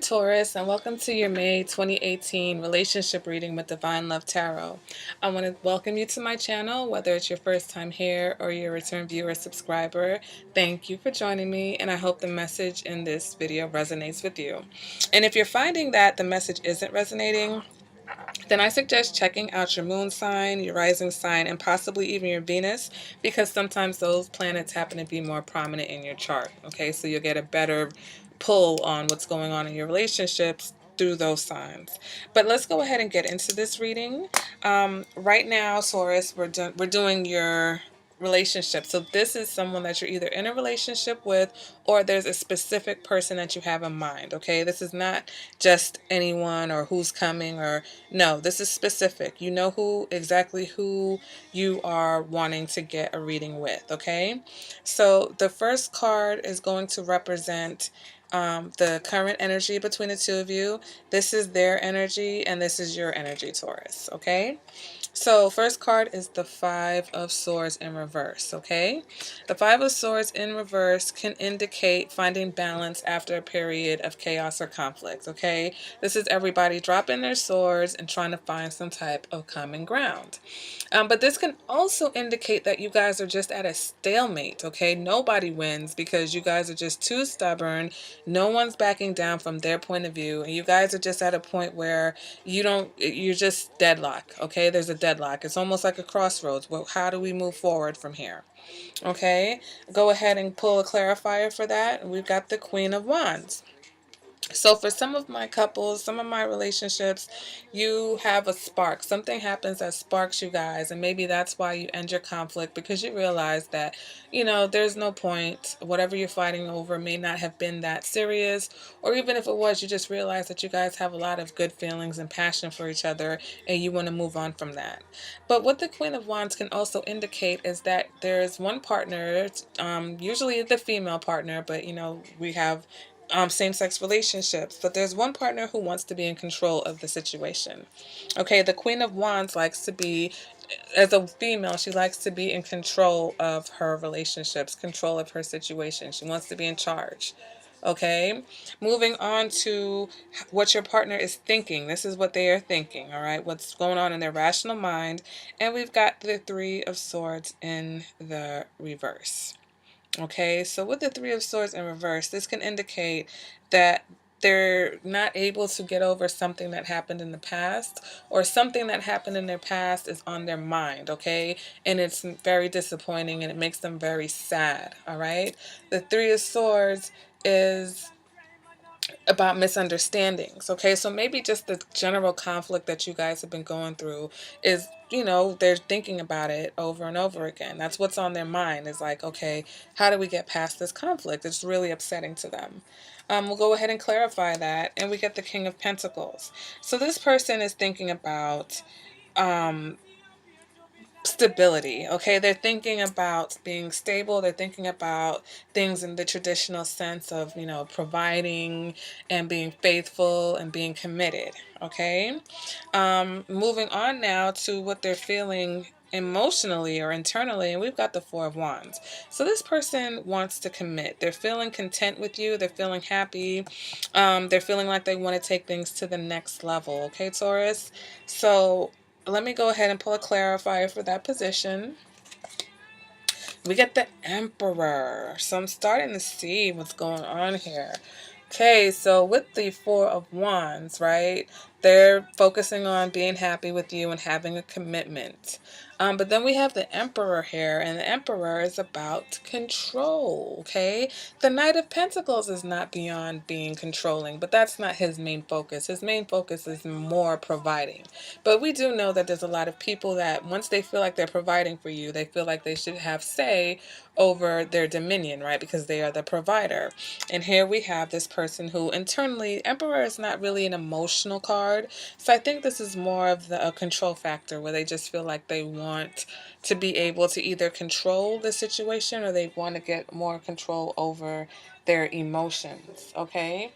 Taurus, and welcome to your May 2018 relationship reading with Divine Love Tarot. I want to welcome you to my channel, whether it's your first time here or you're a return viewer subscriber. Thank you for joining me, and I hope the message in this video resonates with you. And if you're finding that the message isn't resonating, then I suggest checking out your moon sign, your rising sign, and possibly even your Venus, because sometimes those planets happen to be more prominent in your chart. Okay, so you'll get a better pull on what's going on in your relationships through those signs. But let's go ahead and get into this reading. Right now, Taurus, we're doing your relationship. So this is someone that you're either in a relationship with, or there's a specific person that you have in mind. Okay, this is not just anyone or who's coming, or no, this is specific. You know exactly who you are wanting to get a reading with. Okay, so the first card is going to represent the current energy between the two of you. This is their energy and this is your energy, Taurus. Okay, so first card is the Five of Swords in reverse, okay? The Five of Swords in reverse can indicate finding balance after a period of chaos or conflict, okay? This is everybody dropping their swords and trying to find some type of common ground. But this can also indicate that you guys are just at a stalemate, okay? Nobody wins because you guys are just too stubborn. No one's backing down from their point of view. And you guys are just at a point where you're just deadlock, okay? There's a deadlock. It's almost like a crossroads. Well, how do we move forward from here? Okay, go ahead and pull a clarifier for that. We've got the Queen of Wands. So for some of my couples, some of my relationships, you have a spark. Something happens that sparks you guys, and maybe that's why you end your conflict, because you realize that, there's no point. Whatever you're fighting over may not have been that serious, or even if it was, you just realize that you guys have a lot of good feelings and passion for each other, and you want to move on from that. But what the Queen of Wands can also indicate is that there's one partner, usually the female partner, but we have same-sex relationships, but there's one partner who wants to be in control of the situation. Okay, the Queen of Wands likes to be, as a female, she likes to be in control of her relationships, control of her situation. She wants to be in charge. Okay, moving on to what your partner is thinking. This is what they are thinking, all right? What's going on in their rational mind. And we've got the Three of Swords in the reverse. Okay, so with the Three of Swords in reverse, this can indicate that they're not able to get over something that happened in the past, or something that happened in their past is on their mind, okay? And it's very disappointing and it makes them very sad, all right? The Three of Swords is about misunderstandings, okay? So maybe just the general conflict that you guys have been going through is, they're thinking about it over and over again. That's what's on their mind, is like, okay, how do we get past this conflict? It's really upsetting to them. We'll go ahead and clarify that, and we get the King of Pentacles. So this person is thinking about stability, okay? They're thinking about being stable. They're thinking about things in the traditional sense of, providing and being faithful and being committed, okay? Moving on now to what they're feeling emotionally or internally, and we've got the Four of Wands. So this person wants to commit. They're feeling content with you. They're feeling happy. They're feeling like they want to take things to the next level, okay, Taurus? So let me go ahead and pull a clarifier for that position. We get the Emperor. So I'm starting to see what's going on here. Okay, so with the Four of Wands, right, they're focusing on being happy with you and having a commitment. But then we have the Emperor here, and the Emperor is about control, okay? The Knight of Pentacles is not beyond being controlling, but that's not his main focus. His main focus is more providing. But we do know that there's a lot of people that once they feel like they're providing for you, they feel like they should have say over their dominion, right? Because they are the provider. And here we have this person who internally, Emperor is not really an emotional card. So I think this is more of a control factor, where they just feel like they want to be able to either control the situation, or they want to get more control over their emotions, okay?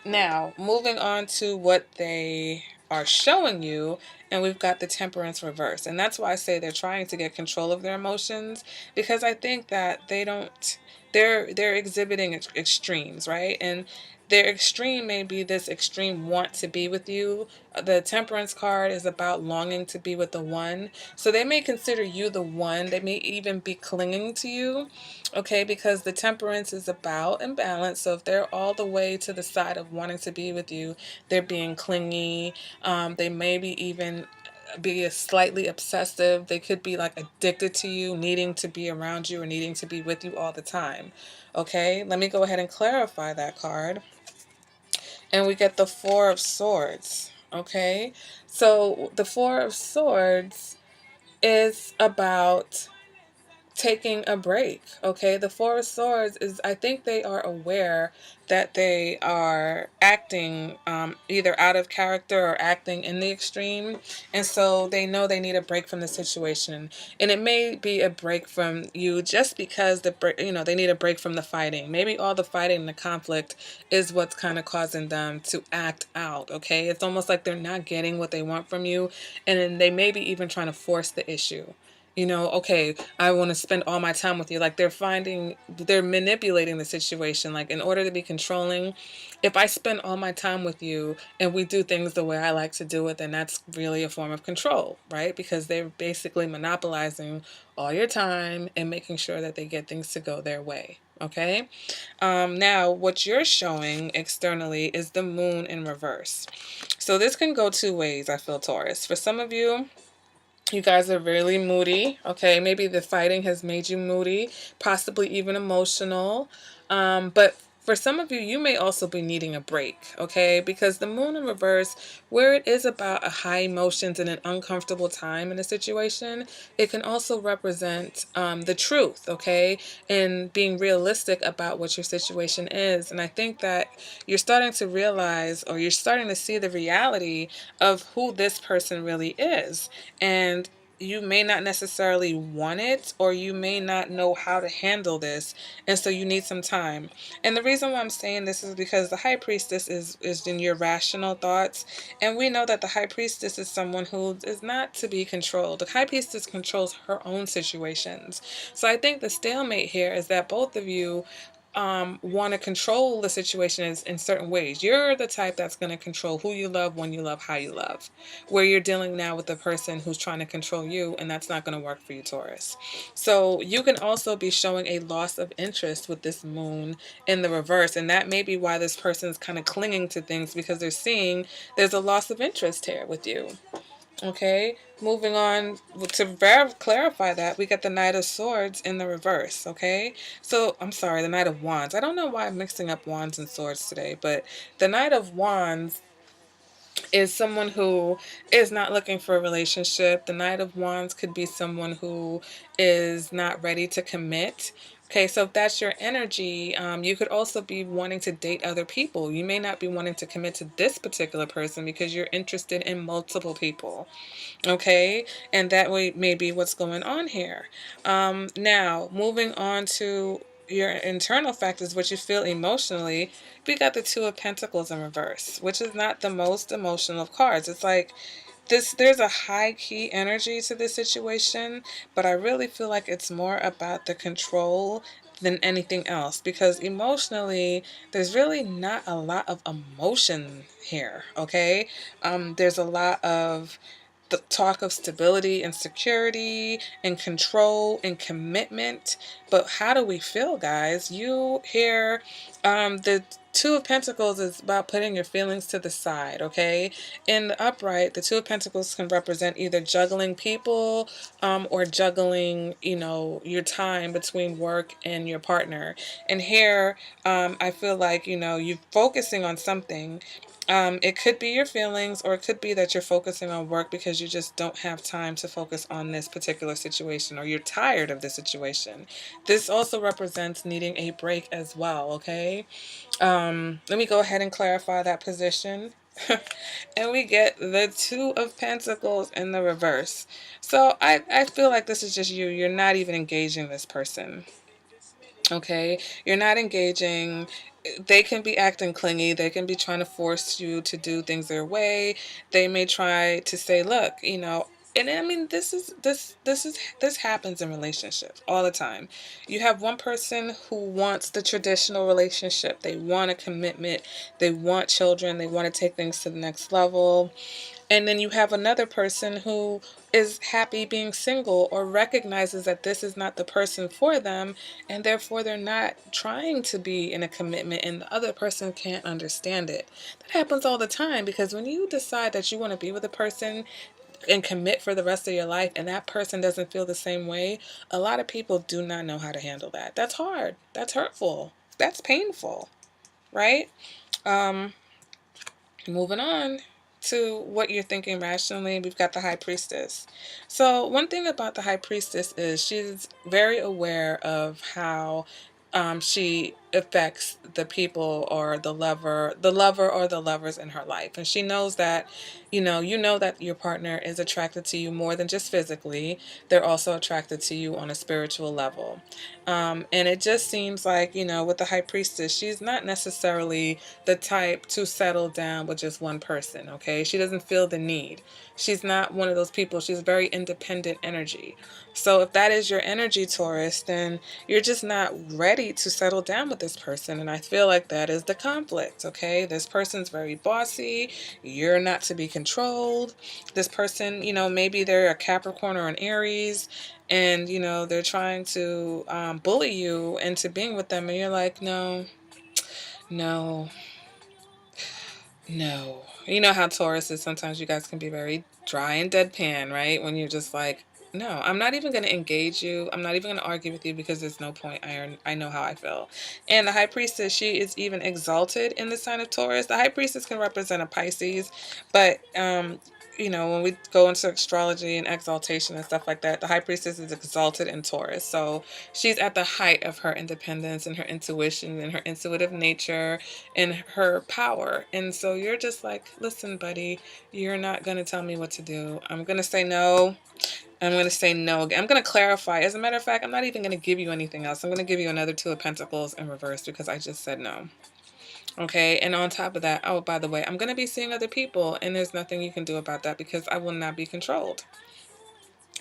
Now, moving on to what they are showing you, and we've got the Temperance reverse. And that's why I say they're trying to get control of their emotions, because I think that they're exhibiting extremes, right? And their extreme may be this extreme want to be with you. The Temperance card is about longing to be with the one. So they may consider you the one. They may even be clinging to you, okay? Because the Temperance is about imbalance. So if they're all the way to the side of wanting to be with you, they're being clingy. They maybe even be a slightly obsessive. They could be like addicted to you, needing to be around you or needing to be with you all the time. Okay, let me go ahead and clarify that card. And we get the Four of Swords. Okay, so the Four of Swords is about taking a break. Okay, the Four of Swords is, I think they are aware that they are acting either out of character or acting in the extreme, and so they know they need a break from the situation. And it may be a break from you just because they need a break from the fighting. Maybe all the fighting and the conflict is what's kind of causing them to act out. Okay, it's almost like they're not getting what they want from you, and then they may be even trying to force the issue. Okay, I want to spend all my time with you. Like they're manipulating the situation. Like, in order to be controlling, if I spend all my time with you and we do things the way I like to do it, then that's really a form of control, right? Because they're basically monopolizing all your time and making sure that they get things to go their way. Okay. Now, what you're showing externally is the moon in reverse. So this can go two ways, I feel, Taurus. For some of you, you guys are really moody. Okay, maybe the fighting has made you moody, possibly even emotional. But for some of you, you may also be needing a break, okay? Because the moon in reverse, where it is about a high emotions and an uncomfortable time in a situation, it can also represent the truth, okay? And being realistic about what your situation is. And I think that you're starting to realize, or you're starting to see the reality of who this person really is. And you may not necessarily want it, or you may not know how to handle this, and so you need some time. And the reason why I'm saying this is because the high priestess is in your rational thoughts, and we know that the high priestess is someone who is not to be controlled. The high priestess controls her own situations. So I think the stalemate here is that both of you want to control the situation in certain ways. You're the type that's going to control who you love, when you love, how you love. Where you're dealing now with the person who's trying to control you, and that's not going to work for you, Taurus. So you can also be showing a loss of interest with this moon in the reverse, and that may be why this person is kind of clinging to things, because they're seeing there's a loss of interest here with you. Okay, moving on to clarify that, we get the Knight of Swords in the reverse. Okay, so I'm sorry, the Knight of Wands. I don't know why I'm mixing up Wands and Swords today, but the Knight of Wands is someone who is not looking for a relationship. The Knight of Wands could be someone who is not ready to commit. Okay, so if that's your energy, you could also be wanting to date other people. You may not be wanting to commit to this particular person because you're interested in multiple people. Okay, and that way may be what's going on here. Now, moving on to your internal factors, what you feel emotionally, we got the Two of Pentacles in reverse, which is not the most emotional of cards. It's like there's a high key energy to this situation, but I really feel like it's more about the control than anything else, because emotionally there's really not a lot of emotion here. Okay, there's a lot of the talk of stability and security and control and commitment. But how do we feel, guys? You hear the Two of Pentacles is about putting your feelings to the side, okay? In the upright, the Two of Pentacles can represent either juggling people or juggling, your time between work and your partner. And here, I feel like, you're focusing on something. It could be your feelings, or it could be that you're focusing on work because you just don't have time to focus on this particular situation, or you're tired of the situation. This also represents needing a break as well, okay? Let me go ahead and clarify that position. And we get the Two of Pentacles in the reverse. So I feel like this is just you. You're not even engaging this person. Okay, you're not engaging. They can be acting clingy. They can be trying to force you to do things their way. They may try to say, "Look, and I mean, this happens in relationships all the time. You have one person who wants the traditional relationship. They want a commitment. They want children. They want to take things to the next level. And then you have another person who is happy being single or recognizes that this is not the person for them, and therefore they're not trying to be in a commitment, and the other person can't understand it. That happens all the time, because when you decide that you want to be with a person and commit for the rest of your life, and that person doesn't feel the same way, a lot of people do not know how to handle that. That's hard. That's hurtful. That's painful, right? Um, Moving on to what you're thinking rationally, we've got the high priestess. So, one thing about the high priestess is she's very aware of how she affects the people or the lover or the lovers in her life. And she knows that, you know that your partner is attracted to you more than just physically. They're also attracted to you on a spiritual level. And it just seems like, with the high priestess, she's not necessarily the type to settle down with just one person, okay? She doesn't feel the need. She's not one of those people. She's very independent energy. So if that is your energy, Taurus, then you're just not ready to settle down with this person. And I feel like that is the conflict, okay? This person's very bossy. You're not to be controlled. This person, maybe they're a Capricorn or an Aries, and, they're trying to bully you into being with them. And you're like, no, no, no. You know how Taurus is, sometimes you guys can be very dry and deadpan, right? When you're just like, no, I'm not even going to engage you. I'm not even going to argue with you, because there's no point. I know how I feel. And the high priestess, she is even exalted in the sign of Taurus. The high priestess can represent a Pisces, but when we go into astrology and exaltation and stuff like that, the high priestess is exalted in Taurus. So she's at the height of her independence and her intuition and her intuitive nature and her power. And so you're just like, listen, buddy, you're not going to tell me what to do. I'm going to say no. I'm going to say no. I'm going to clarify. As a matter of fact, I'm not even going to give you anything else. I'm going to give you another Two of Pentacles in reverse, because I just said no. Okay, and on top of that, oh, by the way, I'm going to be seeing other people, and there's nothing you can do about that, because I will not be controlled.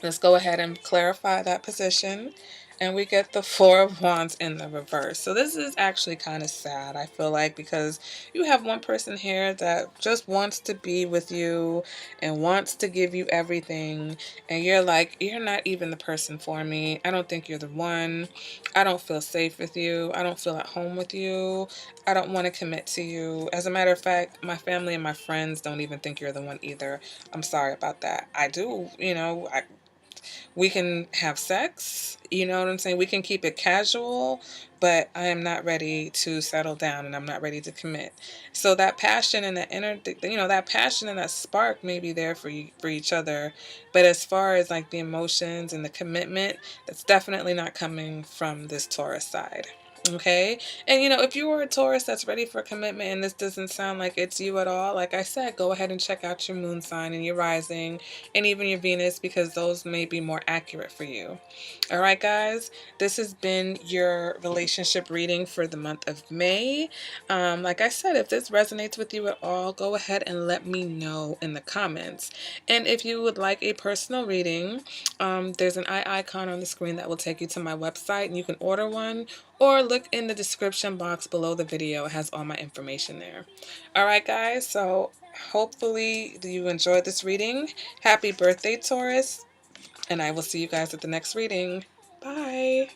Let's go ahead and clarify that position. And we get the Four of Wands in the reverse. So this is actually kind of sad, I feel like, because you have one person here that just wants to be with you and wants to give you everything. And you're like, you're not even the person for me. I don't think you're the one. I don't feel safe with you. I don't feel at home with you. I don't want to commit to you. As a matter of fact, my family and my friends don't even think you're the one either. I'm sorry about that. I do, we can have sex, you know what I'm saying? We can keep it casual, but I am not ready to settle down, and I'm not ready to commit. So that passion and that that passion and that spark may be there for you, for each other. But as far as like the emotions and the commitment, that's definitely not coming from this Taurus side. Okay. And if you are a Taurus that's ready for commitment and this doesn't sound like it's you at all, like I said, go ahead and check out your moon sign and your rising and even your Venus, because those may be more accurate for you. All right, guys, this has been your relationship reading for the month of May. Like I said, if this resonates with you at all, go ahead and let me know in the comments. And if you would like a personal reading, there's an eye icon on the screen that will take you to my website, and you can order one, or look in the description box below the video. It has all my information there. All right, guys, so hopefully you enjoyed this reading. Happy birthday, Taurus, and I will see you guys at the next reading. Bye.